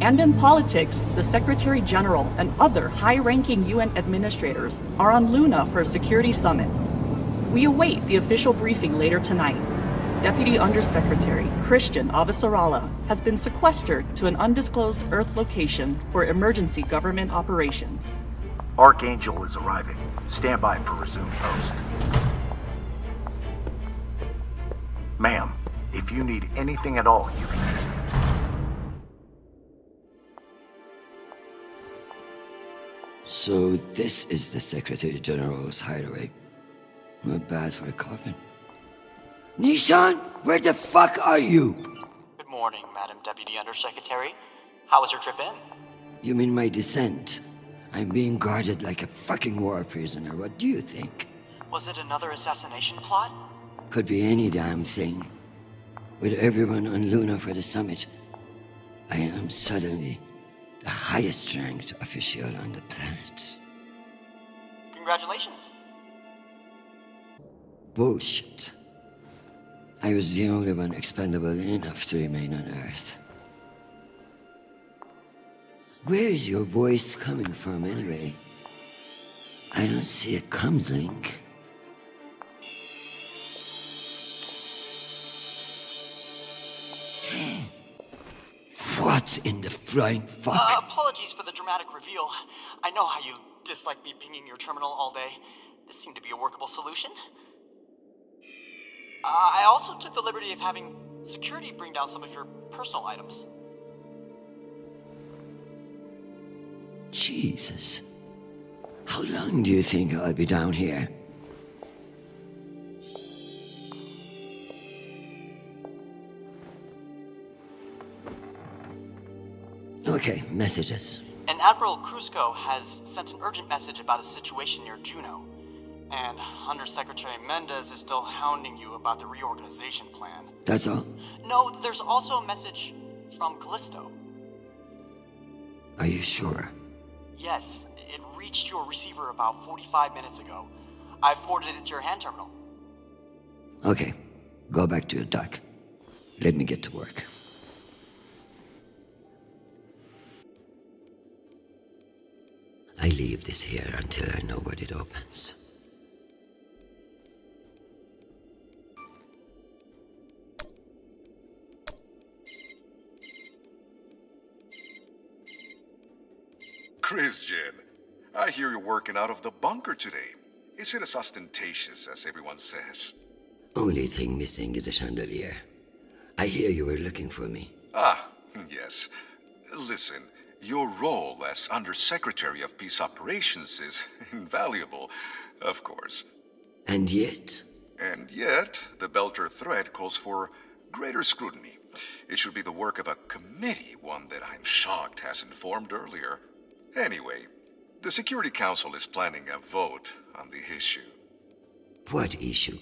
And in politics, the Secretary General and other high-ranking UN administrators are on Luna for a security summit. We await the official briefing later tonight. Deputy Undersecretary Christian Avasarala has been sequestered to an undisclosed Earth location for emergency government operations. Archangel is arriving. Stand by for resume post. Ma'am, if you need anything at all, you can use me. So this is the Secretary General's hideaway. Not bad for a coffin. Nishan, where the fuck are you? Good morning, Madam Deputy Undersecretary. How was your trip in? You mean my descent? I'm being guarded like a fucking war prisoner. What do you think? Was it another assassination plot? Could be any damn thing. With everyone on Luna for the summit, I am suddenly the highest ranked official on the planet. Congratulations. Bullshit. I was the only one expendable enough to remain on Earth. Where is your voice coming from anyway? I don't see a comms link. What in the flying fuck? Apologies for the dramatic reveal. I know how you dislike me pinging your terminal all day. This seemed to be a workable solution. I also took the liberty of having security bring down some of your personal items. Jesus. How long do you think I'll be down here? Okay, messages. And Admiral Kruzko has sent an urgent message about a situation near Juno. And Undersecretary Mendez is still hounding you about the reorganization plan. That's all? No, there's also a message from Callisto. Are you sure? Yes, it reached your receiver about 45 minutes ago. I forwarded it to your hand terminal. Okay, go back to your dock. Let me get to work. I leave this here until I know when it opens. Christian, I hear you're working out of the bunker today. Is it as ostentatious as everyone says? Only thing missing is a chandelier. I hear you were looking for me. Ah, yes. Listen, your role as Undersecretary of Peace Operations is invaluable, of course. And yet? And yet, the Belter threat calls for greater scrutiny. It should be the work of a committee, one that I'm shocked hasn't formed earlier. Anyway, the Security Council is planning a vote on the issue. What issue?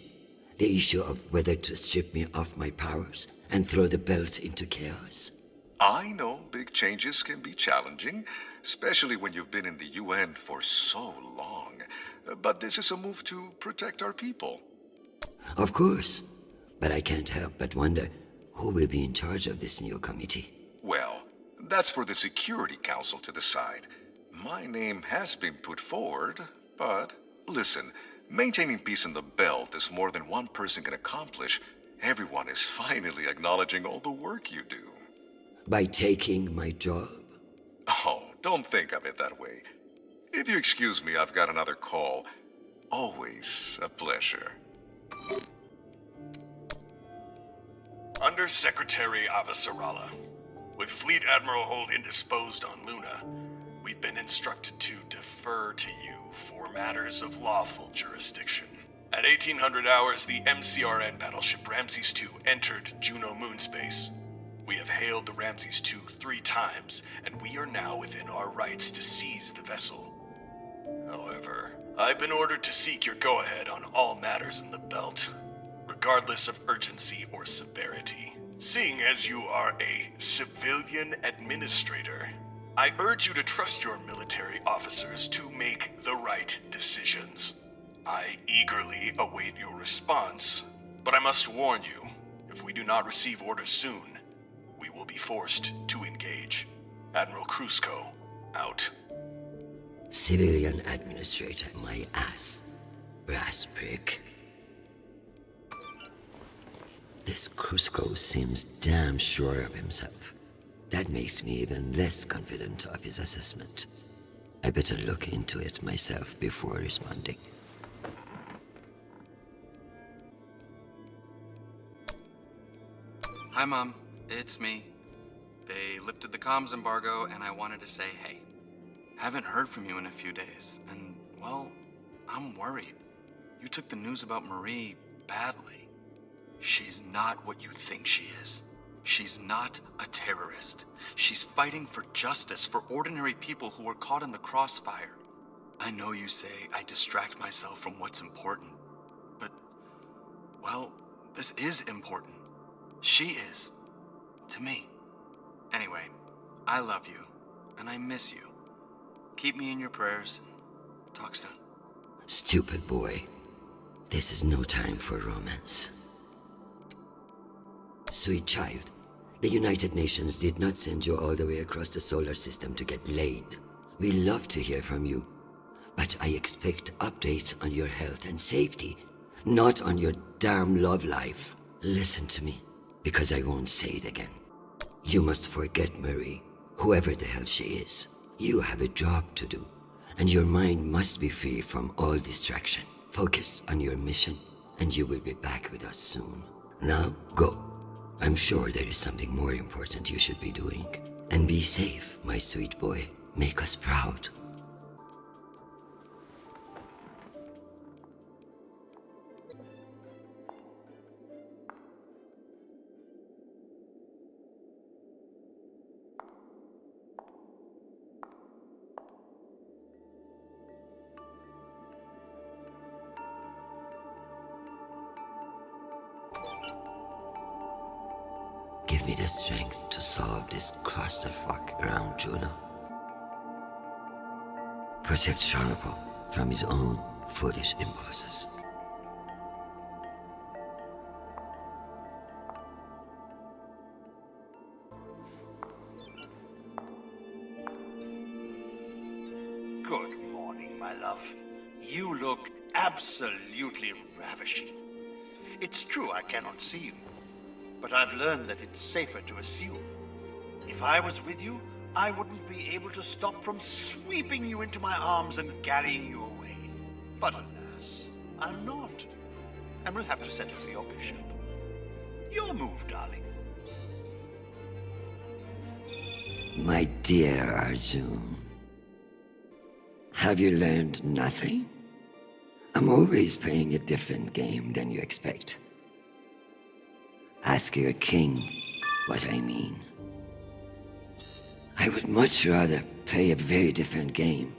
The issue of whether to strip me of my powers and throw the belt into chaos? I know big changes can be challenging, especially when you've been in the UN for so long. But this is a move to protect our people. Of course. But I can't help but wonder who will be in charge of this new committee. Well, that's for the Security Council to decide. My name has been put forward, but listen, maintaining peace in the belt is more than one person can accomplish. Everyone is finally acknowledging all the work you do. By taking my job? Oh, don't think of it that way. If you excuse me, I've got another call. Always a pleasure. Undersecretary Avasarala. With Fleet Admiral Hold indisposed on Luna, we've been instructed to defer to you for matters of lawful jurisdiction. At 1800 hours, the MCRN battleship Ramses II entered Juno moonspace. We have hailed the Ramses II 3 times, and we are now within our rights to seize the vessel. However, I've been ordered to seek your go-ahead on all matters in the belt, regardless of urgency or severity. Seeing as you are a civilian administrator, I urge you to trust your military officers to make the right decisions. I eagerly await your response, but I must warn you, if we do not receive orders soon, we will be forced to engage. Admiral Krusko, out. Civilian administrator, my ass. Brass prick. This Krusko seems damn sure of himself. That makes me even less confident of his assessment. I better look into it myself before responding. Hi, Mom. It's me. They lifted the comms embargo, and I wanted to say hey. Haven't heard from you in a few days, and, well, I'm worried. You took the news about Marie badly. She's not what you think she is. She's not a terrorist. She's fighting for justice for ordinary people who were caught in the crossfire. I know you say I distract myself from what's important, but, well, this is important. She is. To me. Anyway, I love you, and I miss you. Keep me in your prayers. Talk soon. Stupid boy. This is no time for romance. Sweet child, the United Nations did not send you all the way across the solar system to get laid. We love to hear from you, but I expect updates on your health and safety, not on your damn love life. Listen to me, because I won't say it again. You must forget Marie, whoever the hell she is. You have a job to do, and your mind must be free from all distraction. Focus on your mission, and you will be back with us soon. Now, go. I'm sure there is something more important you should be doing. And be safe, my sweet boy. Make us proud. Give me the strength to solve this clusterfuck around Juno. Protect Sharpo from his own foolish impulses. Good morning, my love. You look absolutely ravishing. It's true I cannot see you, but I've learned that it's safer to assume. If I was with you, I wouldn't be able to stop from sweeping you into my arms and carrying you away. But alas, I'm not, and will have to settle for your bishop. Your move, darling. My dear Arjun, have you learned nothing? I'm always playing a different game than you expect. Ask your king what I mean. I would much rather play a very different game.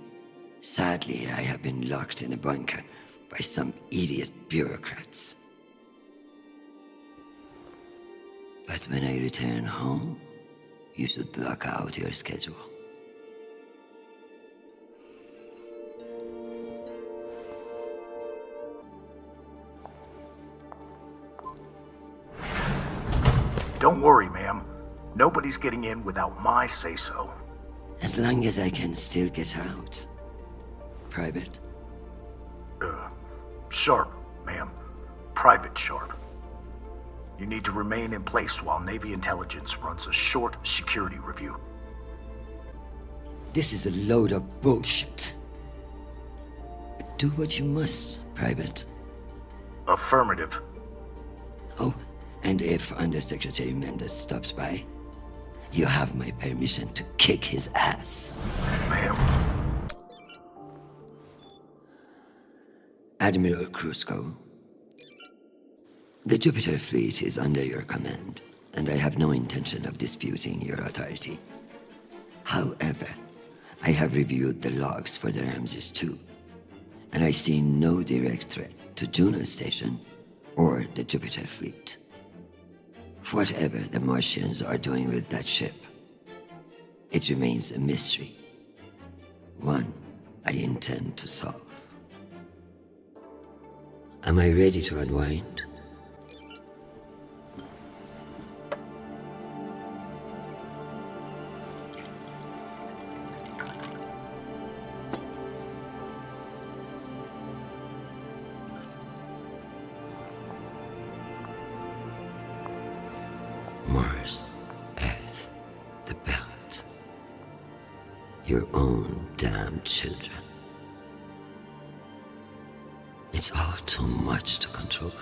Sadly, I have been locked in a bunker by some idiot bureaucrats. But when I return home, you should block out your schedule. Don't worry, ma'am. Nobody's getting in without my say-so. As long as I can still get out. Private? Sharp, ma'am. Private Sharp. You need to remain in place while Navy intelligence runs a short security review. This is a load of bullshit. Do what you must, Private. Affirmative. Oh, and if Undersecretary Mendes stops by, you have my permission to kick his ass. Ma'am. Admiral Krusko, the Jupiter fleet is under your command, and I have no intention of disputing your authority. However, I have reviewed the logs for the Ramses II, and I see no direct threat to Juno Station or the Jupiter fleet. Whatever the Martians are doing with that ship, it remains a mystery. One I intend to solve. Am I ready to unwind? Your own damn children. It's all too much to control.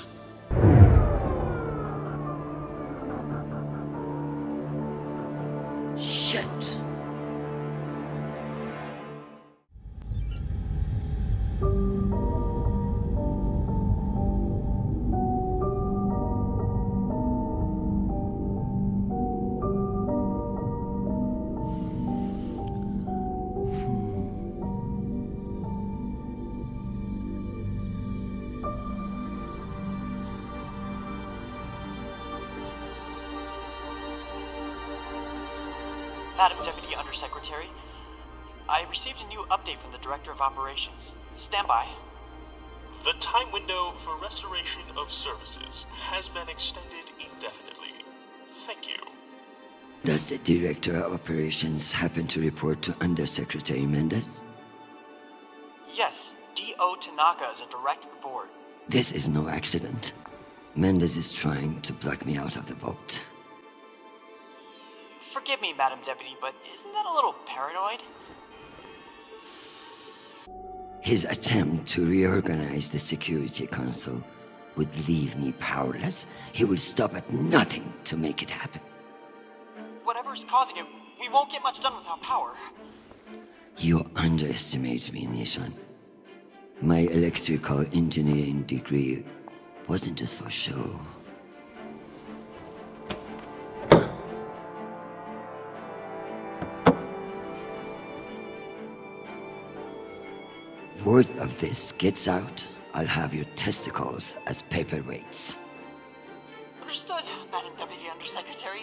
Shit. Madam Deputy Undersecretary, I received a new update from the Director of Operations. Stand by. The time window for restoration of services has been extended indefinitely. Thank you. Does the Director of Operations happen to report to Undersecretary Mendez? Yes, D.O. Tanaka is a direct report. This is no accident. Mendez is trying to block me out of the vote. Forgive me, Madam Deputy, but isn't that a little paranoid? His attempt to reorganize the Security Council would leave me powerless. He will stop at nothing to make it happen. Whatever's causing it, we won't get much done without power. You underestimate me, Nishan. My electrical engineering degree wasn't just for show. Word of this gets out, I'll have your testicles as paperweights. Understood, Madam Deputy Undersecretary.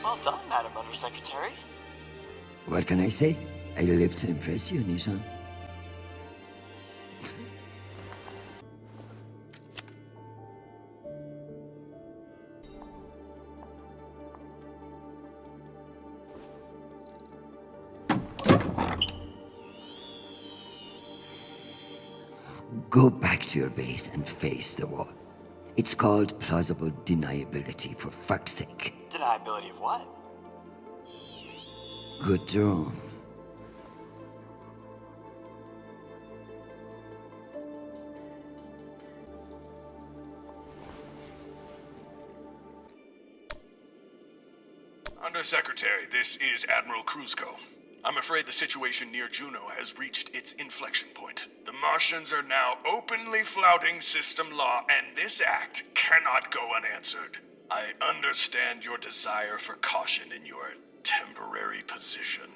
Well done, Madam Undersecretary. What can I say? I live to impress you, Nishan. Go back to your base and face the wall. It's called plausible deniability, for fuck's sake. Deniability of what? Good draw. Undersecretary, this is Admiral Kruzko. I'm afraid the situation near Juno has reached its inflection point. The Martians are now openly flouting system law, and this act cannot go unanswered. I understand your desire for caution in your temporary position,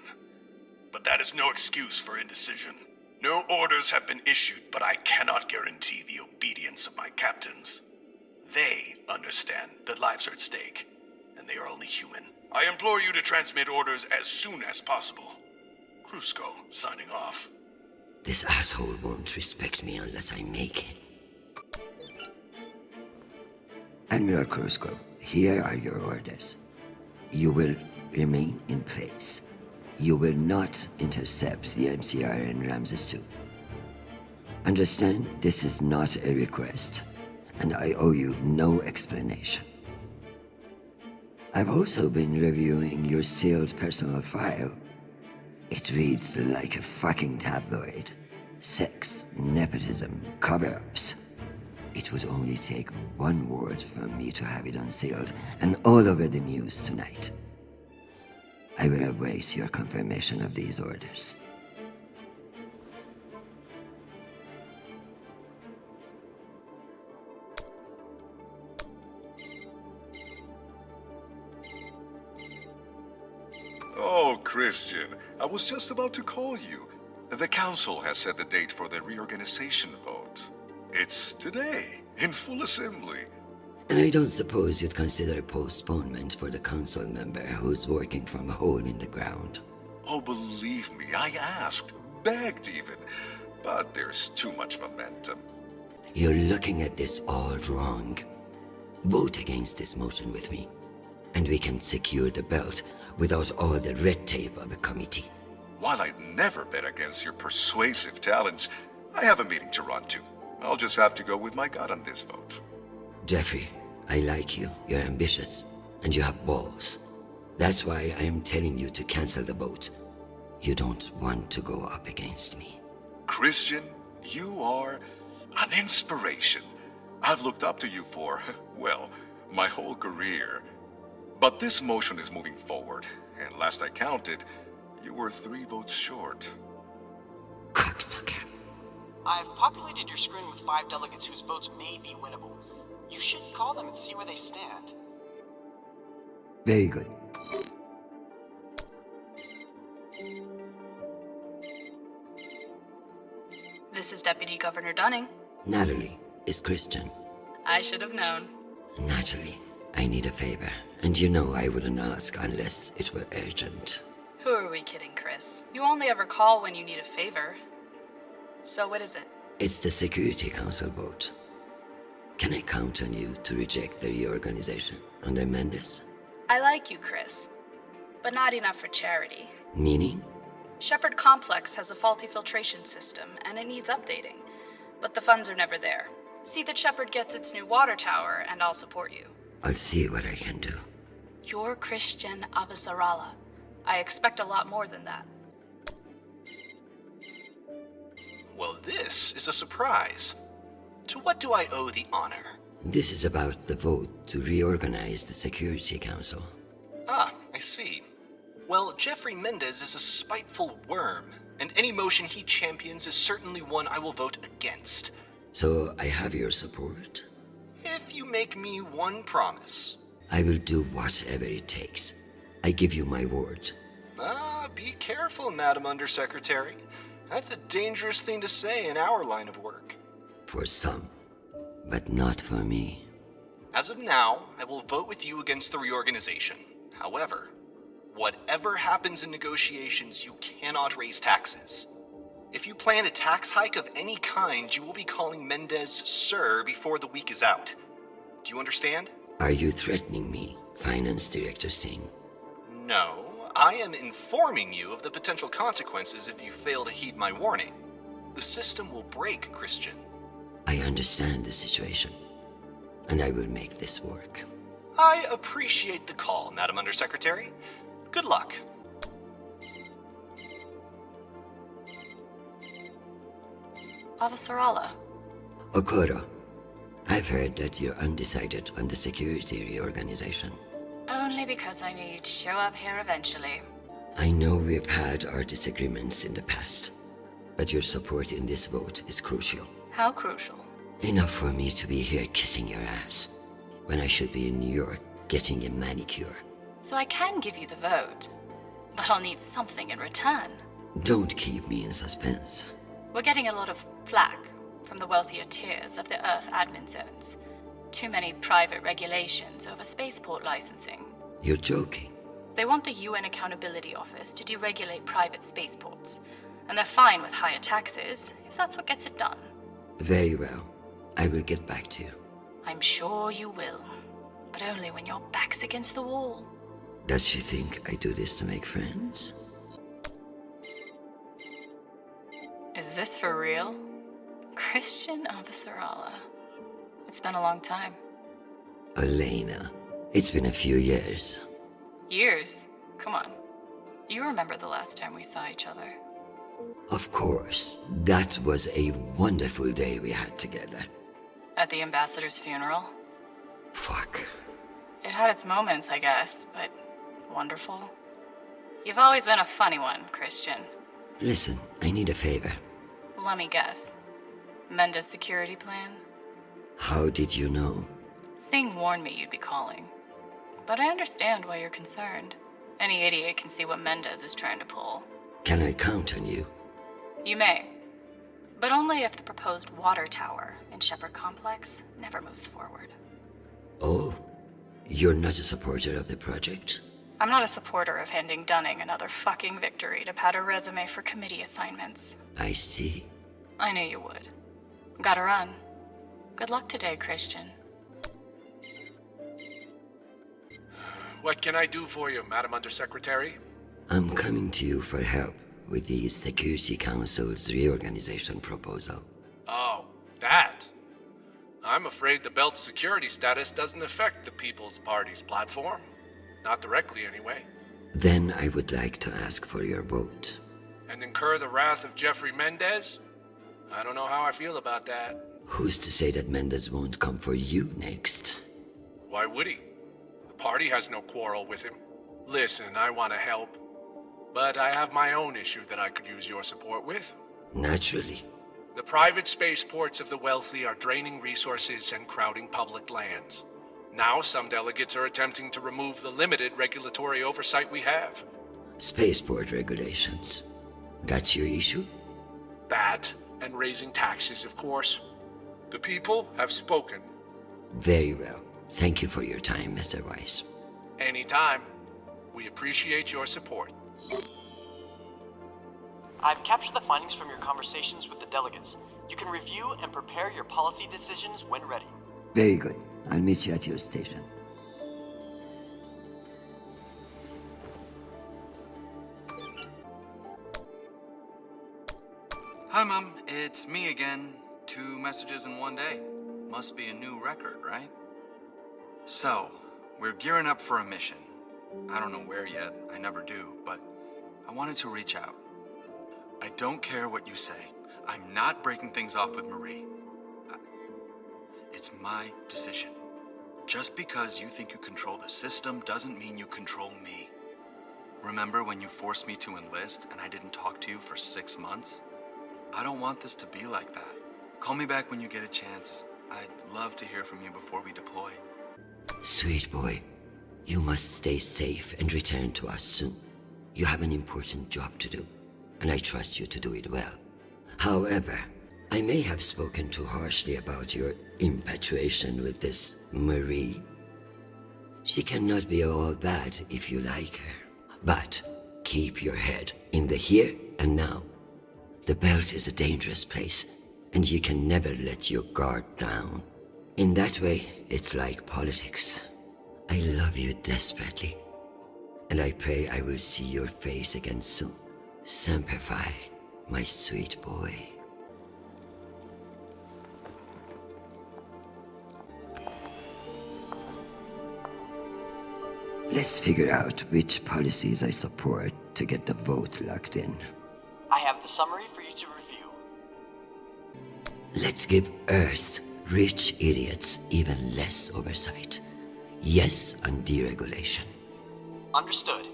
but that is no excuse for indecision. No orders have been issued, but I cannot guarantee the obedience of my captains. They understand that lives are at stake, and they are only human. I implore you to transmit orders as soon as possible. Kruzko, signing off. This asshole won't respect me unless I make him. Admiral Kruzko, here are your orders. You will remain in place. You will not intercept the MCR and Ramses II. Understand, this is not a request, and I owe you no explanation. I've also been reviewing your sealed personal file. It reads like a fucking tabloid. Sex, nepotism, cover-ups. It would only take one word from me to have it unsealed and all over the news tonight. I will await your confirmation of these orders. Oh, Christian, I was just about to call you. The council has set the date for the reorganization vote. It's today, in full assembly. And I don't suppose you'd consider a postponement for the council member who's working from a hole in the ground. Oh, believe me, I asked, begged even. But there's too much momentum. You're looking at this all wrong. Vote against this motion with me. And we can secure the belt without all the red tape of a committee. While I'd never bet against your persuasive talents, I have a meeting to run to. I'll just have to go with my gut on this vote. Jeffrey, I like you. You're ambitious. And you have balls. That's why I am telling you to cancel the vote. You don't want to go up against me. Christian, you are an inspiration. I've looked up to you for, well, my whole career. But this motion is moving forward, and last I counted, you were 3 votes short. Cocksucker. I've populated your screen with 5 delegates whose votes may be winnable. You should call them and see where they stand. Very good. This is Deputy Governor Dunning. Natalie is Christian. I should have known. Natalie, I need a favor. And you know I wouldn't ask unless it were urgent. Who are we kidding, Chris? You only ever call when you need a favor. So what is it? It's the Security Council vote. Can I count on you to reject the reorganization under Mendes? I like you, Chris. But not enough for charity. Meaning? Shepherd Complex has a faulty filtration system, and it needs updating. But the funds are never there. See that Shepherd gets its new water tower, and I'll support you. I'll see what I can do. You're Christian Avasarala. I expect a lot more than that. Well, this is a surprise. To what do I owe the honor? This is about the vote to reorganize the Security Council. Ah, I see. Well, Jeffrey Mendez is a spiteful worm, and any motion he champions is certainly one I will vote against. So I have your support? If you make me one promise. I will do whatever it takes. I give you my word. Ah, be careful, Madam Undersecretary. That's a dangerous thing to say in our line of work. For some, but not for me. As of now, I will vote with you against the reorganization. However, whatever happens in negotiations, you cannot raise taxes. If you plan a tax hike of any kind, you will be calling Mendez Sir before the week is out. Do you understand? Are you threatening me, Finance Director Singh? No, I am informing you of the potential consequences if you fail to heed my warning. The system will break, Christian. I understand the situation, and I will make this work. I appreciate the call, Madam Undersecretary. Good luck. Avasarala. Okoro, I've heard that you're undecided on the security reorganization. Only because I knew you'd show up here eventually. I know we've had our disagreements in the past, but your support in this vote is crucial. How crucial? Enough for me to be here kissing your ass, when I should be in New York getting a manicure. So I can give you the vote, but I'll need something in return. Don't keep me in suspense. We're getting a lot of flack from the wealthier tiers of the Earth admin zones. Too many private regulations over spaceport licensing. You're joking. They want the UN Accountability Office to deregulate private spaceports, and they're fine with higher taxes if that's what gets it done. Very well. I will get back to you. I'm sure you will, but only when your back's against the wall. Does she think I do this to make friends? Is this for real? Christian Avasarala. It's been a long time. Elena, it's been a few years. Years? Come on. You remember the last time we saw each other. Of course. That was a wonderful day we had together. At the ambassador's funeral? Fuck. It had its moments, I guess, but wonderful. You've always been a funny one, Christian. Listen, I need a favor. Let me guess. Mendes security plan? How did you know? Singh warned me you'd be calling. But I understand why you're concerned. Any idiot can see what Mendes is trying to pull. Can I count on you? You may. But only if the proposed water tower in Shepherd Complex never moves forward. Oh, you're not a supporter of the project? I'm not a supporter of handing Dunning another fucking victory to pad a resume for committee assignments. I see. I knew you would. Gotta run. Good luck today, Christian. What can I do for you, Madam Undersecretary? I'm coming to you for help with the Security Council's reorganization proposal. Oh, that. I'm afraid the Belt's security status doesn't affect the People's Party's platform. Not directly, anyway. Then I would like to ask for your vote. And incur the wrath of Jeffrey Mendez? I don't know how I feel about that. Who's to say that Mendez won't come for you next? Why would he? The party has no quarrel with him. Listen, I want to help. But I have my own issue that I could use your support with. Naturally. The private spaceports of the wealthy are draining resources and crowding public lands. Now some delegates are attempting to remove the limited regulatory oversight we have. Spaceport regulations. That's your issue? That, and raising taxes, of course. The people have spoken. Very well. Thank you for your time, Mr. Weiss. Anytime. We appreciate your support. I've captured the findings from your conversations with the delegates. You can review and prepare your policy decisions when ready. Very good. I'll meet you at your station. Hi, Mom. It's me again. 2 messages in one day. Must be a new record, right? So, we're gearing up for a mission. I don't know where yet. I never do, but I wanted to reach out. I don't care what you say. I'm not breaking things off with Marie. It's my decision. Just because you think you control the system doesn't mean you control me. Remember when you forced me to enlist and I didn't talk to you for 6 months? I don't want this to be like that. Call me back when you get a chance. I'd love to hear from you before we deploy. Sweet boy, you must stay safe and return to us soon. You have an important job to do, and I trust you to do it well. However, I may have spoken too harshly about your infatuation with this Marie. She cannot be all bad if you like her. But keep your head in the here and now. The Belt is a dangerous place, and you can never let your guard down. In that way, it's like politics. I love you desperately, and I pray I will see your face again soon. Semper Fi, my sweet boy. Let's figure out which policies I support to get the vote locked in. I have the summary for you to review. Let's give Earth rich idiots even less oversight. Yes on deregulation. Understood.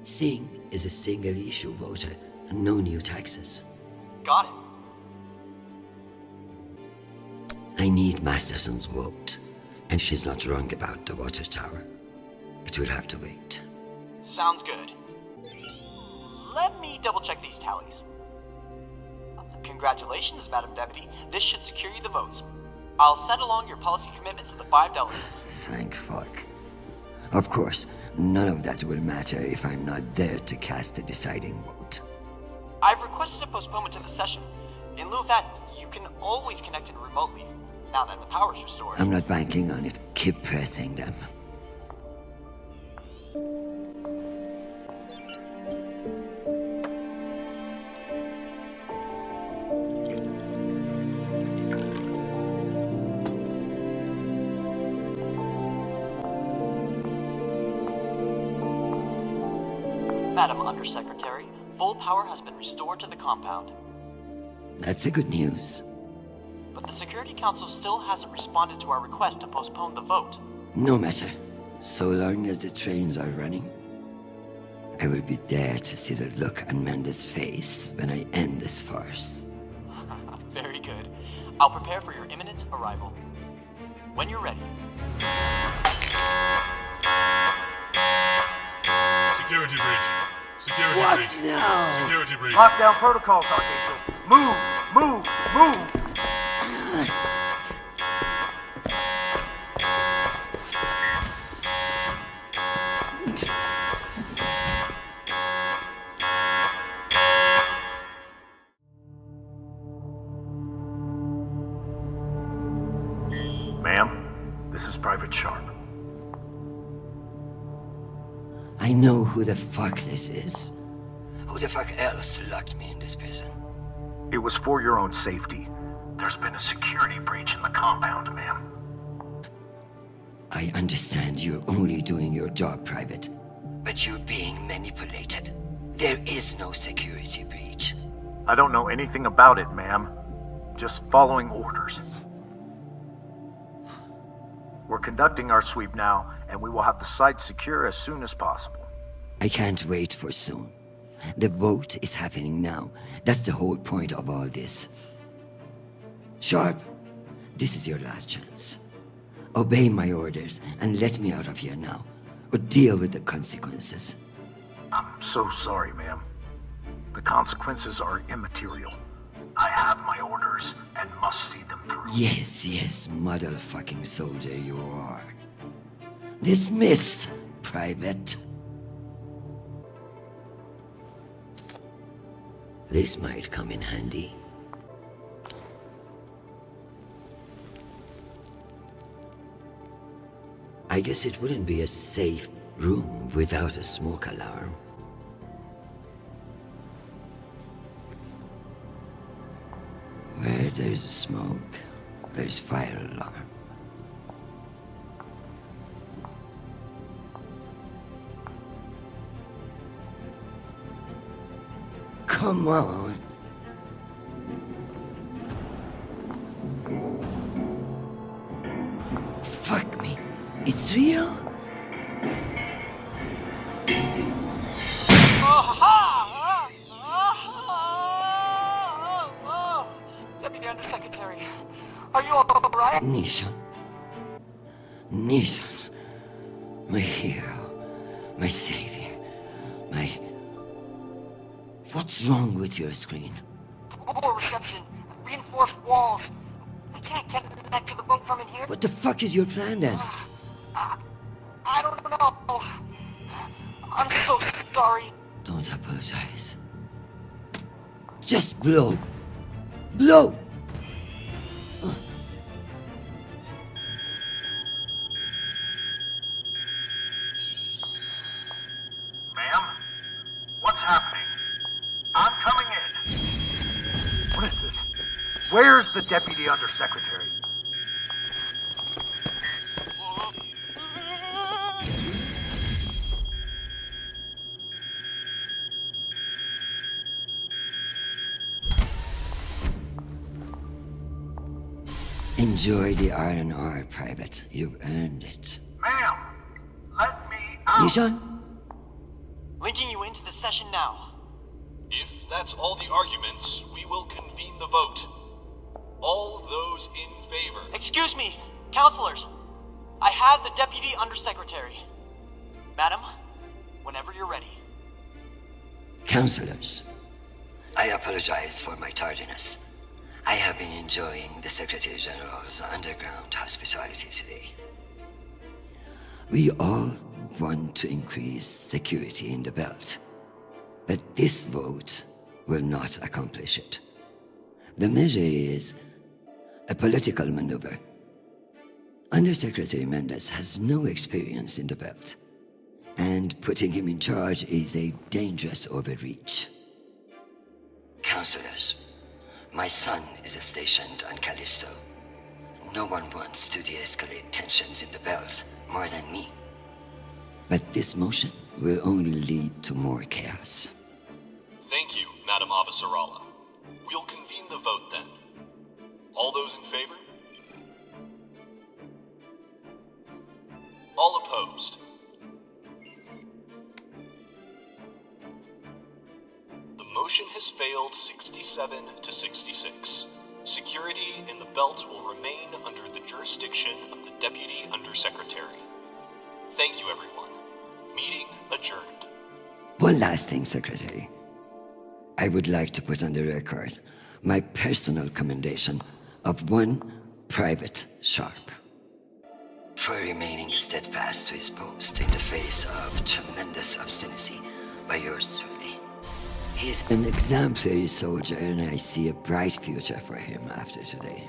Singh is a single-issue voter, no new taxes. Got it. I need Masterson's vote, and she's not wrong about the water tower. It will have to wait. Sounds good. Let me double-check these tallies. Congratulations, Madam Deputy. This should secure you the votes. I'll send along your policy commitments to the 5 delegates. Thank fuck. Of course, none of that will matter if I'm not there to cast the deciding vote. I've requested a postponement to the session. In lieu of that, you can always connect in remotely, now that the power's restored. I'm not banking on it. Keep pressing them. Madam Undersecretary, full power has been restored to the compound. That's a good news. But the Security Council still hasn't responded to our request to postpone the vote. No matter. So long as the trains are running, I will be there to see the look on Amanda's face when I end this farce. Very good. I'll prepare for your imminent arrival. When you're ready. Security breach. Security What? breach. No. Security breach. Lockdown protocols, Archangel. Move! Move! Move! Ma'am, this is Private Sharp. who the fuck this is? Who the fuck else locked me in this prison? It was for your own safety. There's been a security breach in the compound, ma'am. I understand you're only doing your job, Private, but you're being manipulated. There is no security breach. I don't know anything about it, ma'am. Just following orders. We're conducting our sweep now, and we will have the site secure as soon as possible. I can't wait for soon. The vote is happening now. That's the whole point of all this. Sharp, this is your last chance. Obey my orders and let me out of here now, or deal with the consequences. I'm so sorry, ma'am. The consequences are immaterial. I have my orders and must see them through. Yes, motherfucking soldier you are. Dismissed, Private. This might come in handy. I guess it wouldn't be a safe room without a smoke alarm. Where there's smoke, there's fire alarm. Come on. Fuck me. It's real? Deputy Undersecretary, are you alright? Nisha. My hero. My savior. What's wrong with your screen? Poor reception. Reinforced walls. We can't get back to the boat from in here. What the fuck is your plan then? I don't know. I'm so sorry. Don't apologize. Just blow. Blow! Ma'am? What's happening? I'm coming in. What is this? Where's the Deputy Undersecretary? Enjoy the R&R, Private. You've earned it. Ma'am, let me out. Nishan? Linking you into the session now. If that's all the arguments, we will convene the vote. All those in favor. Excuse me, counselors. I have the Deputy Undersecretary. Madam, whenever you're ready. Counselors, I apologize for my tardiness. I have been enjoying the Secretary General's underground hospitality today. We all want to increase security in the belt, but this vote will not accomplish it. The measure is a political maneuver. Undersecretary Mendez has no experience in the belt, and putting him in charge is a dangerous overreach. Counselors, my son is stationed on Callisto. No one wants to de-escalate tensions in the belt more than me. But this motion will only lead to more chaos. Thank you, Madam Avasarala. We'll convene the vote then. All those in favor? All opposed? The motion has failed 67 to 66. Security in the belt will remain under the jurisdiction of the Deputy Undersecretary. Thank you, everyone. Meeting adjourned. One last thing, Secretary. I would like to put on the record my personal commendation of one Private Sharp for remaining steadfast to his post in the face of tremendous obstinacy by yours truly. He's an exemplary soldier, and I see a bright future for him after today.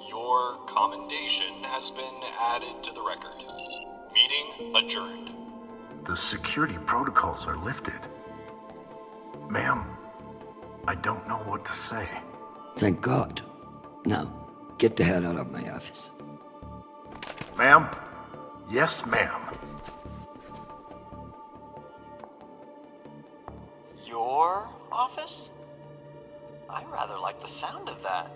Your commendation has been added to the record. Meeting adjourned. the security protocols are lifted. Ma'am, I don't know what to say. Thank God. Now, get the hell out of my office. Ma'am? Yes, ma'am. Your office? I rather like the sound of that.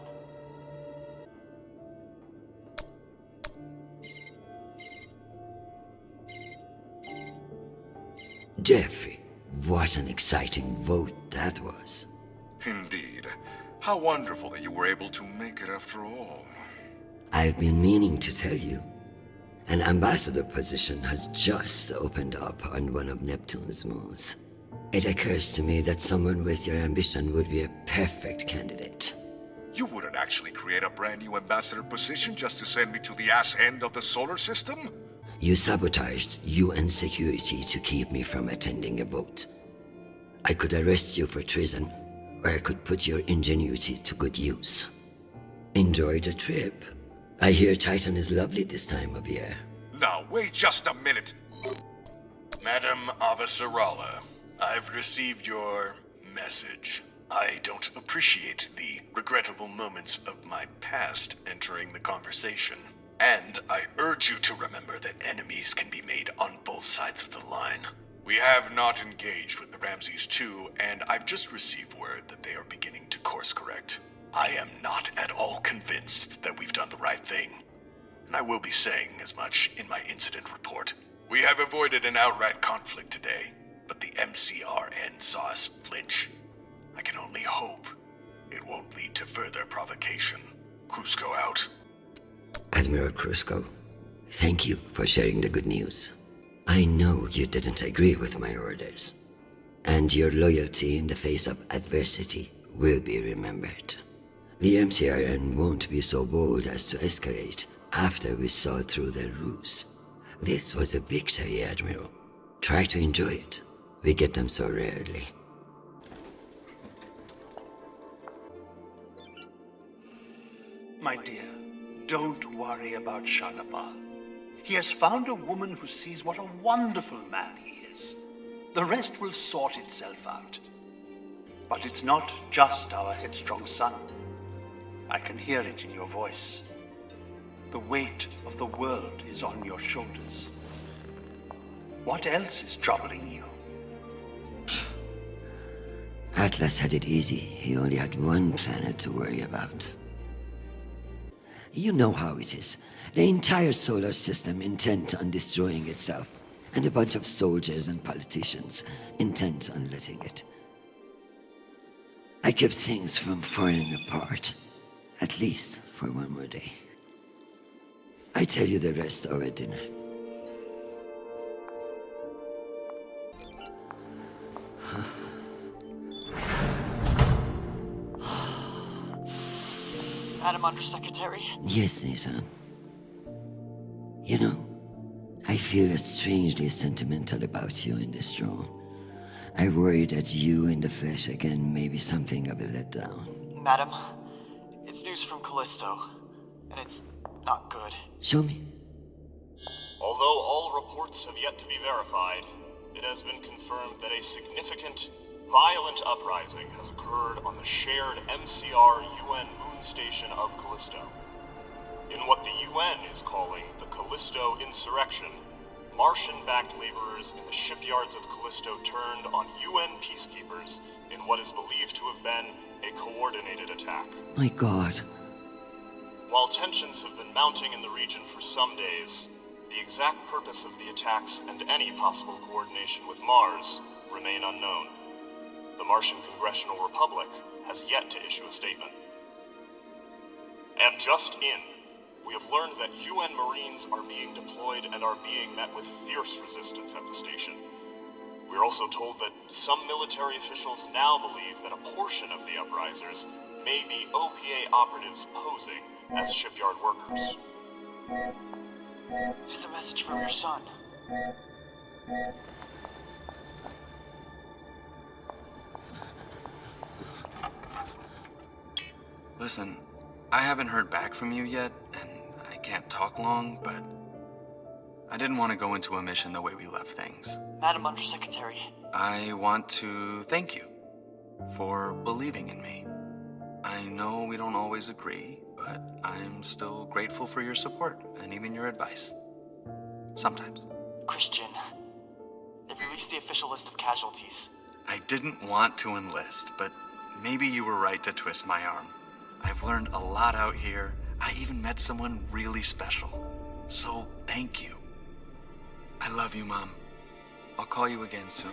Jeffrey, what an exciting vote that was. Indeed. How wonderful that you were able to make it after all. I've been meaning to tell you. An ambassador position has just opened up on one of Neptune's moons. It occurs to me that someone with your ambition would be a perfect candidate. You wouldn't actually create a brand new ambassador position just to send me to the ass end of the solar system? You sabotaged UN security to keep me from attending a vote. I could arrest you for treason, or I could put your ingenuity to good use. Enjoy the trip. I hear Titan is lovely this time of year. Now, wait just a minute. Madam Avasarala, I've received your message. I don't appreciate the regrettable moments of my past entering the conversation. And I urge you to remember that enemies can be made on both sides of the line. We have not engaged with the Ramses II, and I've just received word that they are beginning to course correct. I am not at all convinced that we've done the right thing, and I will be saying as much in my incident report. We have avoided an outright conflict today, but the MCRN saw us flinch. I can only hope it won't lead to further provocation. Cusco out. Admiral Cusco, thank you for sharing the good news. I know you didn't agree with my orders, and your loyalty in the face of adversity will be remembered. The MCRN won't be so bold as to escalate after we saw through their ruse. This was a victory, Admiral. Try to enjoy it. We get them so rarely. My dear, don't worry about Shanapal. He has found a woman who sees what a wonderful man he is. The rest will sort itself out. But it's not just our headstrong son. I can hear it in your voice. The weight of the world is on your shoulders. What else is troubling you? Atlas had it easy. He only had one planet to worry about. You know how it is. The entire solar system intent on destroying itself, and a bunch of soldiers and politicians intent on letting it. I kept things from falling apart, at least for one more day. I tell you the rest over dinner. Madam Undersecretary? Yes, Nathan. You know, I feel strangely sentimental about you in this role. I worry that you in the flesh again may be something of a letdown. Madam, it's news from Callisto, and it's not good. Show me. Although all reports have yet to be verified, it has been confirmed that a significant, violent uprising has occurred on the shared MCR-UN moon station of Callisto. In what the UN is calling the Callisto Insurrection, Martian-backed laborers in the shipyards of Callisto turned on UN peacekeepers in what is believed to have been a coordinated attack. My God. While tensions have been mounting in the region for some days, the exact purpose of the attacks and any possible coordination with Mars remain unknown. The Martian Congressional Republic has yet to issue a statement. And just in, we have learned that UN Marines are being deployed and are being met with fierce resistance at the station. We're also told that some military officials now believe that a portion of the uprisers may be OPA operatives posing as shipyard workers. It's a message from your son. I didn't want to go into a mission the way we left things. Madam Undersecretary. I want to thank you for believing in me. I know we don't always agree, but I'm still grateful for your support and even your advice. Sometimes. Christian, they've released the official list of casualties. I didn't want to enlist, but maybe you were right to twist my arm. I've learned a lot out here. I even met someone really special. So thank you. I love you, Mom. I'll call you again soon.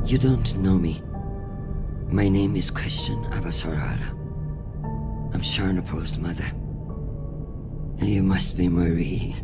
You don't know me. My name is Christian Avasarala. I'm Sharnapol's mother. And you must be Marie.